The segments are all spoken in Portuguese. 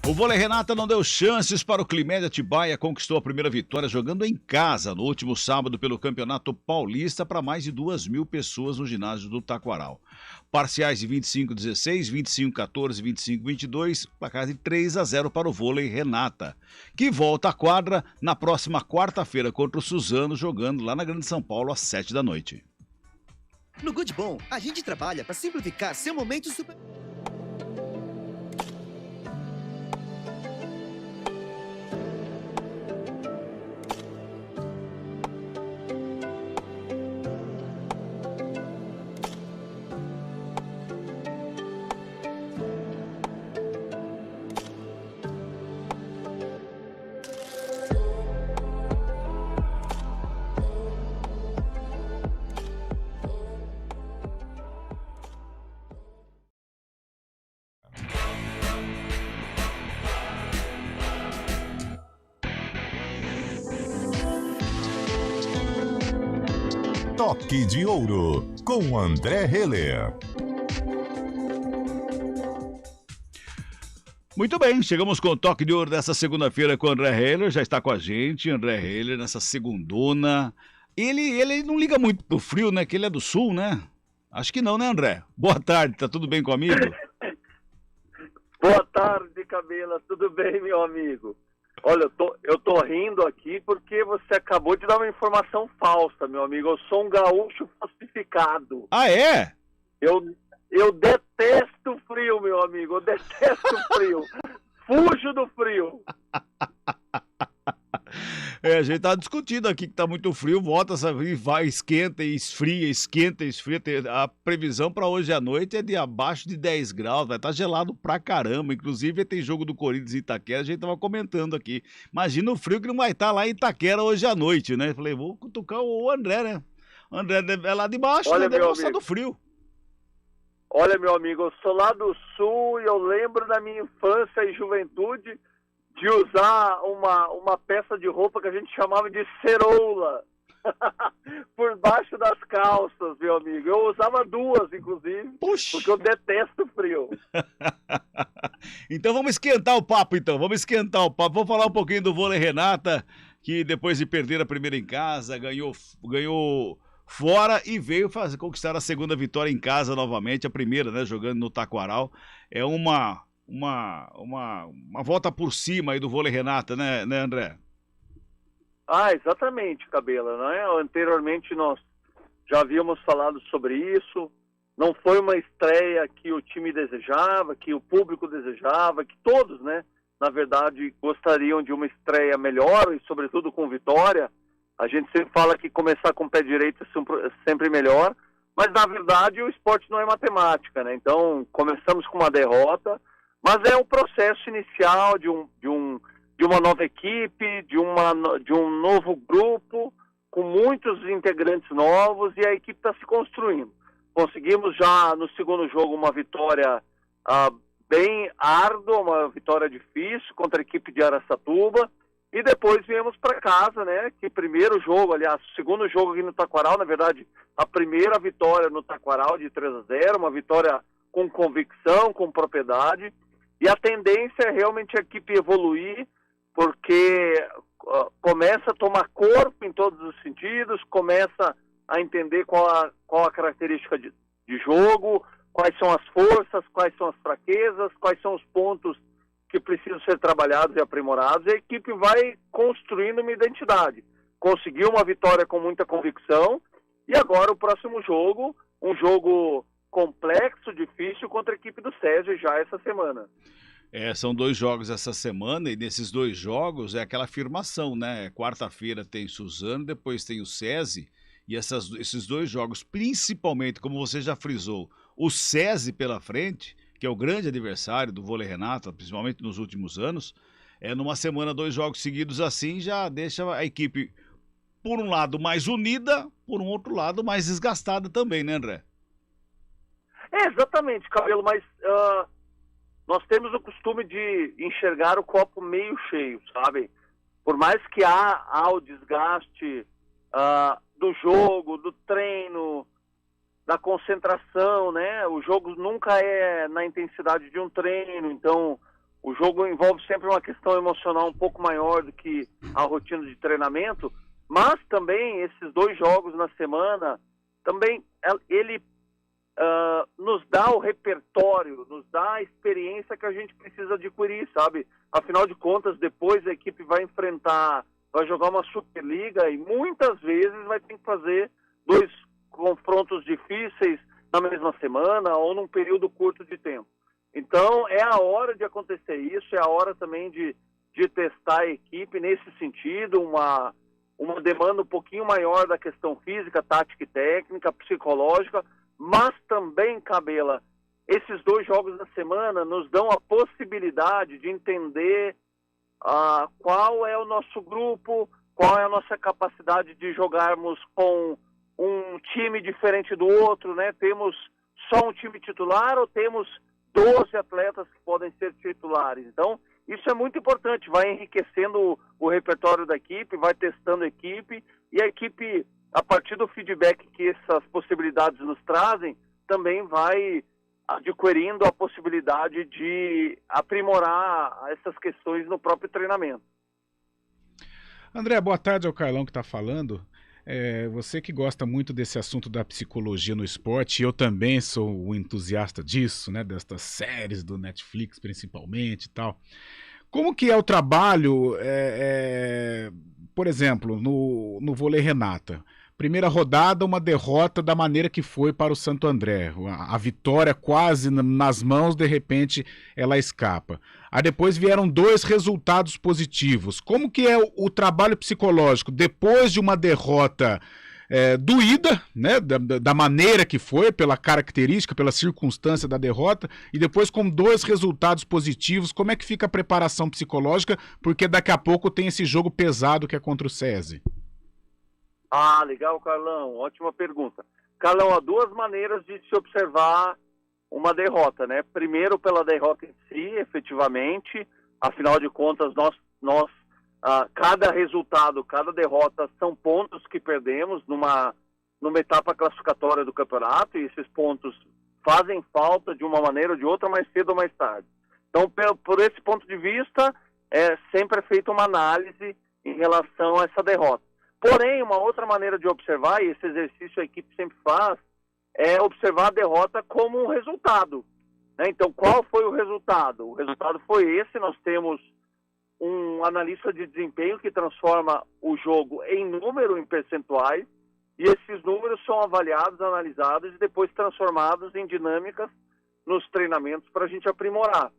O Vôlei Renata não deu chances para o Climé de Atibaia, conquistou a primeira vitória jogando em casa no último sábado pelo Campeonato Paulista para mais de 2.000 pessoas no ginásio do Taquaral. Parciais de 25-16, 25-14, 25-22, placar de 3-0 para o Vôlei Renata, que volta à quadra na próxima quarta-feira contra o Suzano, jogando lá na Grande São Paulo às 7 da noite. No Good Bom, a gente trabalha para simplificar seu momento super... Toque de Ouro, com André Heller. Muito bem, chegamos com o Toque de Ouro dessa segunda-feira com o André Heller, já está com a gente, André Heller, nessa segundona. Ele não liga muito pro frio, né, que ele é do sul, né? Acho que não, né, André? Boa tarde, tá tudo bem com o amigo? Boa tarde, Cabela, tudo bem, meu amigo? Olha, eu tô rindo aqui porque você acabou de dar uma informação falsa, meu amigo. Eu sou um gaúcho falsificado. Ah, é? Eu detesto frio, meu amigo. Eu detesto frio. Fujo do frio. A gente tá discutindo aqui que tá muito frio, volta, sabe, vai, esquenta e esfria, esquenta e esfria. A previsão para hoje à noite é de abaixo de 10 graus, vai estar gelado pra caramba. Inclusive tem jogo do Corinthians em Itaquera, a gente tava comentando aqui. Imagina o frio que não vai estar lá em Itaquera hoje à noite, né? Falei, vou cutucar o André, né? O André é lá de baixo, olha, né? Deve gostar do frio. Olha, meu amigo, eu sou lá do sul e eu lembro da minha infância e juventude de usar uma peça de roupa que a gente chamava de ceroula por baixo das calças, meu amigo. Eu usava duas, inclusive, Puxa. Porque eu detesto frio. Então vamos esquentar o papo, vamos falar um pouquinho do Vôlei Renata, que depois de perder a primeira em casa, ganhou fora e veio conquistar a segunda vitória em casa novamente, a primeira, né, jogando no Taquaral. É uma volta por cima aí do Vôlei Renata, né, André? Ah, exatamente, Cabela, né? Anteriormente nós já havíamos falado sobre isso. Não foi uma estreia que o time desejava, que o público desejava, que todos, né, na verdade, gostariam de uma estreia melhor e, sobretudo, com vitória. A gente sempre fala que começar com o pé direito é sempre melhor, mas, na verdade, o esporte não é matemática, né? Então, começamos com uma derrota, mas é um processo inicial de uma nova equipe, de um novo grupo, com muitos integrantes novos, e a equipe está se construindo. Conseguimos já no segundo jogo uma vitória bem árdua, uma vitória difícil contra a equipe de Araçatuba, e depois viemos para casa, né, que primeiro jogo, aliás, segundo jogo aqui no Taquaral, na verdade, a primeira vitória no Taquaral de 3-0, uma vitória com convicção, com propriedade, e a tendência é realmente a equipe evoluir, porque começa a tomar corpo em todos os sentidos, começa a entender qual a característica de jogo, quais são as forças, quais são as fraquezas, quais são os pontos que precisam ser trabalhados e aprimorados, e a equipe vai construindo uma identidade. Conseguiu uma vitória com muita convicção, e agora o próximo jogo, um jogo complexo, difícil, contra a equipe do SESI já essa semana. São 2 jogos essa semana, e nesses 2 jogos é aquela afirmação, né? Quarta-feira tem Suzano, depois tem o SESI, e esses 2 jogos, principalmente, como você já frisou, o SESI pela frente, que é o grande adversário do Vôlei Renata, principalmente nos últimos anos, numa semana 2 jogos seguidos assim, já deixa a equipe, por um lado, mais unida, por um outro lado, mais desgastada também, né, André? Exatamente, Cabelo, mas nós temos o costume de enxergar o copo meio cheio, sabe? Por mais que há o desgaste do jogo, do treino, da concentração, né? O jogo nunca é na intensidade de um treino, então O jogo envolve sempre uma questão emocional um pouco maior do que a rotina de treinamento, mas também esses 2 jogos na semana, também ele nos dá o repertório, nos dá a experiência que a gente precisa adquirir, sabe? Afinal de contas, depois a equipe vai jogar uma Superliga e muitas vezes vai ter que fazer 2 confrontos difíceis na mesma semana ou num período curto de tempo. Então, é a hora de acontecer isso, é a hora também de testar a equipe nesse sentido, uma demanda um pouquinho maior da questão física, tática e técnica, psicológica, mas também, Cabela, esses 2 jogos da semana nos dão a possibilidade de entender qual é o nosso grupo, qual é a nossa capacidade de jogarmos com um time diferente do outro, né? Temos só um time titular ou temos 12 atletas que podem ser titulares? Então, isso é muito importante, vai enriquecendo o repertório da equipe, vai testando a equipe, e a equipe, a partir do feedback que essas possibilidades nos trazem, também vai adquirindo a possibilidade de aprimorar essas questões no próprio treinamento. André, boa tarde, é o Carlão que está falando. Você que gosta muito desse assunto da psicologia no esporte, eu também sou um entusiasta disso, né, destas séries do Netflix principalmente e tal. Como que é o trabalho, por exemplo, no vôlei Renata? Primeira rodada, uma derrota da maneira que foi para o Santo André. A vitória quase nas mãos, de repente ela escapa. Aí depois vieram 2 resultados positivos. Como que é o trabalho psicológico depois de uma derrota doída, né, da maneira que foi, pela característica, pela circunstância da derrota, e depois com 2 resultados positivos? Como é que fica a preparação psicológica? Porque daqui a pouco tem esse jogo pesado que é contra o SESI. Ah, legal, Carlão. Ótima pergunta. Carlão, há 2 maneiras de se observar uma derrota, né? Primeiro, pela derrota em si, efetivamente. Afinal de contas, cada resultado, cada derrota são pontos que perdemos numa etapa classificatória do campeonato, e esses pontos fazem falta de uma maneira ou de outra, mais cedo ou mais tarde. Então, por esse ponto de vista, sempre é feita uma análise em relação a essa derrota. Porém, uma outra maneira de observar, e esse exercício a equipe sempre faz, é observar a derrota como um resultado, né? Então, qual foi o resultado? O resultado foi esse: nós temos um analista de desempenho que transforma o jogo em número, em percentuais, e esses números são avaliados, analisados e depois transformados em dinâmicas nos treinamentos para a gente aprimorar.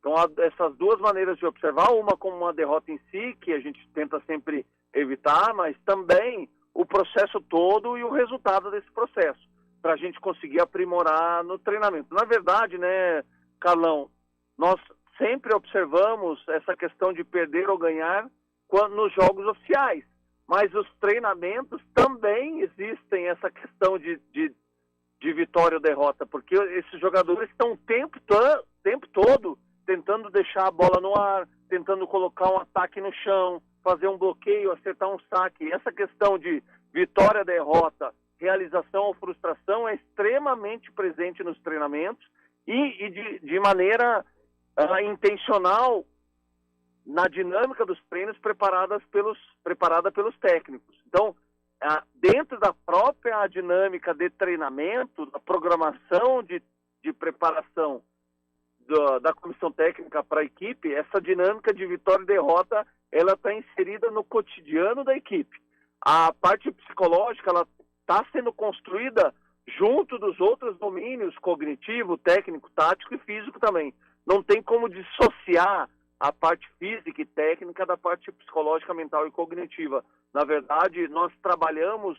Então, há essas 2 maneiras de observar, uma como uma derrota em si, que a gente tenta sempre evitar, mas também o processo todo e o resultado desse processo, para a gente conseguir aprimorar no treinamento. Na verdade, né, Carlão, nós sempre observamos essa questão de perder ou ganhar nos jogos oficiais, mas os treinamentos também existem essa questão de vitória ou derrota, porque esses jogadores estão o tempo todo tentando deixar a bola no ar, tentando colocar um ataque no chão, fazer um bloqueio, acertar um saque. Essa questão de vitória, derrota, realização ou frustração é extremamente presente nos treinamentos e de maneira intencional na dinâmica dos treinos preparada pelos técnicos. Então, dentro da própria dinâmica de treinamento, da programação de preparação da comissão técnica para a equipe, essa dinâmica de vitória e derrota, ela está inserida no cotidiano da equipe. A parte psicológica, ela está sendo construída junto dos outros domínios, cognitivo, técnico, tático e físico também. Não tem como dissociar a parte física e técnica da parte psicológica, mental e cognitiva. Na verdade, nós trabalhamos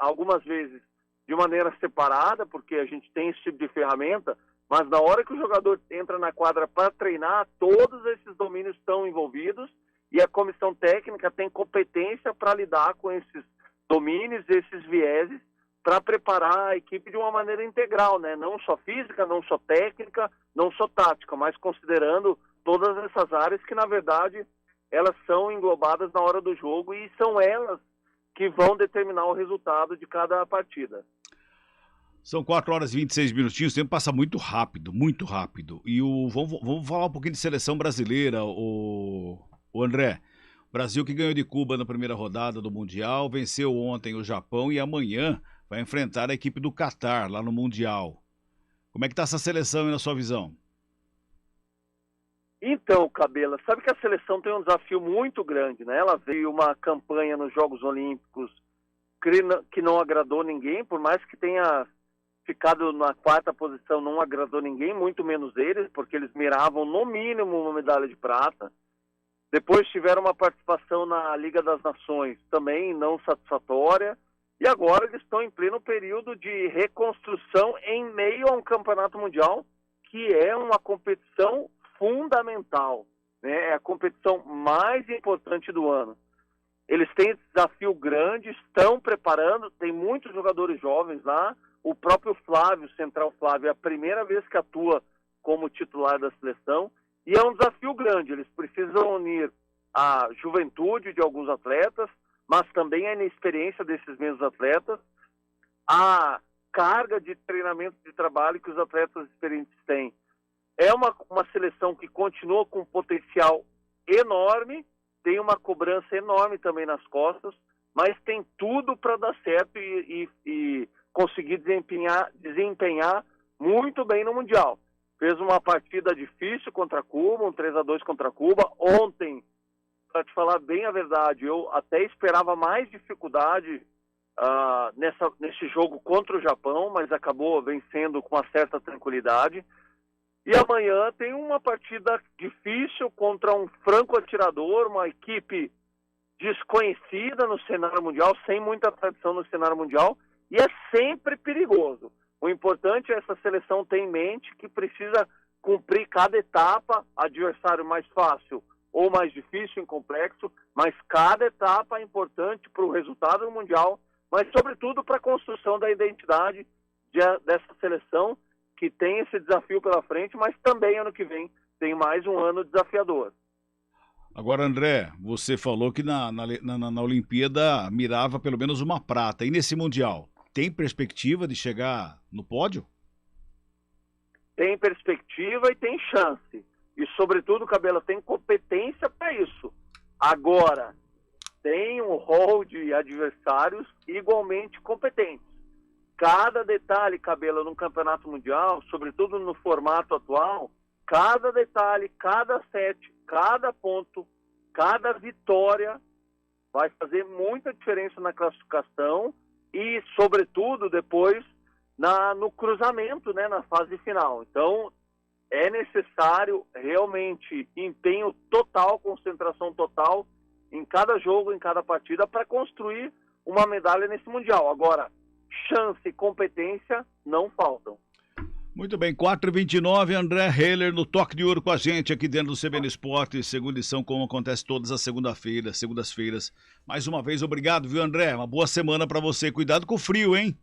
algumas vezes de maneira separada, porque a gente tem esse tipo de ferramenta, mas na hora que o jogador entra na quadra para treinar, todos esses domínios estão envolvidos e a comissão técnica tem competência para lidar com esses domínios, esses vieses, para preparar a equipe de uma maneira integral, né? Não só física, não só técnica, não só tática, mas considerando todas essas áreas que, na verdade, elas são englobadas na hora do jogo e são elas que vão determinar o resultado de cada partida. São 4 horas e 26 minutinhos, o tempo passa muito rápido, muito rápido. E vamos falar um pouquinho de seleção brasileira, o André. Brasil que ganhou de Cuba na primeira rodada do Mundial, venceu ontem o Japão e amanhã vai enfrentar a equipe do Catar lá no Mundial. Como é que tá essa seleção aí na sua visão? Então, Cabela, sabe que a seleção tem um desafio muito grande, né? Ela veio uma campanha nos Jogos Olímpicos que não agradou ninguém, por mais que tenha ficado na 4ª posição, não agradou ninguém, muito menos eles, porque eles miravam no mínimo uma medalha de prata. Depois tiveram uma participação na Liga das Nações, também não satisfatória. E agora eles estão em pleno período de reconstrução em meio a um campeonato mundial, que é uma competição fundamental, né? É a competição mais importante do ano. Eles têm esse desafio grande, estão preparando, tem muitos jogadores jovens lá. O próprio Flávio, Central Flávio, é a primeira vez que atua como titular da seleção. E é um desafio grande, eles precisam unir a juventude de alguns atletas, mas também a inexperiência desses mesmos atletas, a carga de treinamento de trabalho que os atletas experientes têm. É uma seleção que continua com um potencial enorme, tem uma cobrança enorme também nas costas, mas tem tudo para dar certo e conseguir desempenhar muito bem no Mundial. Fez uma partida difícil contra Cuba, um 3-2 contra Cuba. Ontem, para te falar bem a verdade, eu até esperava mais dificuldade nesse jogo contra o Japão, mas acabou vencendo com uma certa tranquilidade. E amanhã tem uma partida difícil contra um franco atirador, uma equipe desconhecida no cenário mundial, sem muita tradição no cenário mundial, e é sempre perigoso. O importante é essa seleção ter em mente que precisa cumprir cada etapa, adversário mais fácil ou mais difícil em complexo, mas cada etapa é importante para o resultado do Mundial, mas sobretudo para a construção da identidade dessa seleção, que tem esse desafio pela frente, mas também ano que vem tem mais um ano desafiador. Agora, André, você falou que na Olimpíada mirava pelo menos uma prata. E nesse Mundial, tem perspectiva de chegar no pódio? Tem perspectiva e tem chance. E, sobretudo, Cabela, tem competência para isso. Agora, tem um rol de adversários igualmente competentes. Cada detalhe, Cabela, no campeonato mundial, sobretudo no formato atual, cada detalhe, cada set, cada ponto, cada vitória vai fazer muita diferença na classificação e, sobretudo, depois no cruzamento, né, na fase final. Então, é necessário realmente empenho total, concentração total em cada jogo, em cada partida, para construir uma medalha nesse Mundial. Agora, chance e competência não faltam. Muito bem, 4h29, André Heller no Toque de Ouro com a gente aqui dentro do CBN Esporte, segunda edição, como acontece todas as segundas-feiras. Mais uma vez, obrigado, viu, André? Uma boa semana para você. Cuidado com o frio, hein?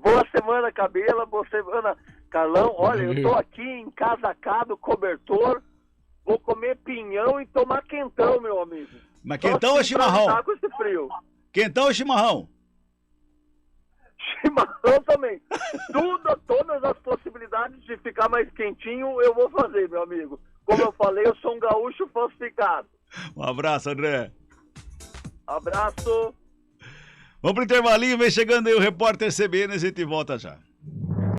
Boa semana, Cabela, boa semana, Carlão. Olha, eu tô aqui encasacado, cobertor, vou comer pinhão e tomar quentão, meu amigo. Mas quentão ou chimarrão? Com esse frio. Quentão ou chimarrão? Chimarrão também. Todas as possibilidades de ficar mais quentinho eu vou fazer, meu amigo. Como eu falei, eu sou um gaúcho falsificado. Um abraço, André. Abraço. Vamos pro intervalinho, vem chegando aí o repórter CBN, a gente volta já.